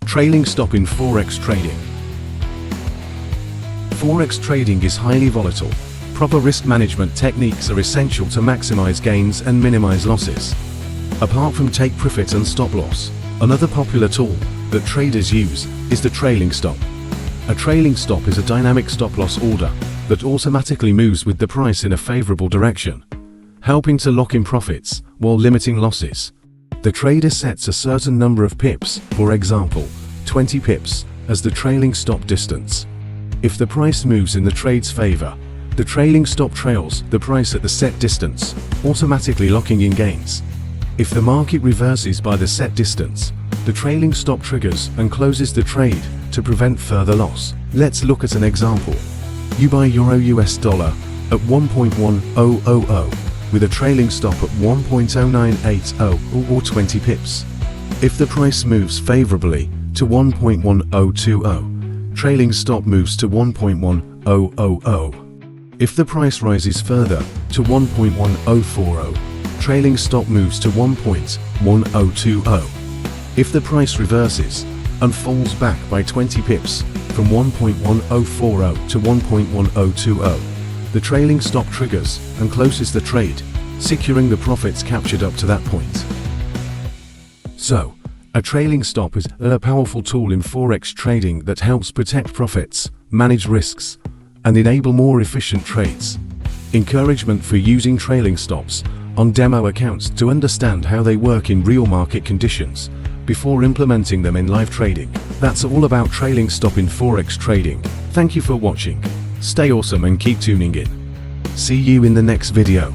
Trailing stop in Forex trading. Forex trading is highly volatile. Proper risk management techniques are essential to maximize gains and minimize losses. Apart from take profit and stop loss, another popular tool that traders use is the trailing stop. A trailing stop is a dynamic stop-loss order that automatically moves with the price in a favorable direction, helping to lock in profits while limiting losses. The trader sets a certain number of pips, for example, 20 pips, as the trailing stop distance. If the price moves in the trade's favor, the trailing stop trails the price at the set distance, automatically locking in gains. If the market reverses by the set distance, the trailing stop triggers and closes the trade to prevent further loss. Let's look at an example. You buy Euro/US dollar at 1.1000 with a trailing stop at 1.0980 or 20 pips. If the price moves favorably to 1.1020, trailing stop moves to 1.1000. If the price rises further to 1.1040, trailing stop moves to 1.1020. If the price reverses and falls back by 20 pips from 1.1040 to 1.1020, the trailing stop triggers and closes the trade, securing the profits captured up to that point. So, a trailing stop is a powerful tool in Forex trading that helps protect profits, manage risks, and enable more efficient trades. Encouragement for using trailing stops on demo accounts to understand how they work in real market conditions before implementing them in live trading. That's all about trailing stop in Forex trading. Thank you for watching. Stay awesome and keep tuning in. See you in the next video.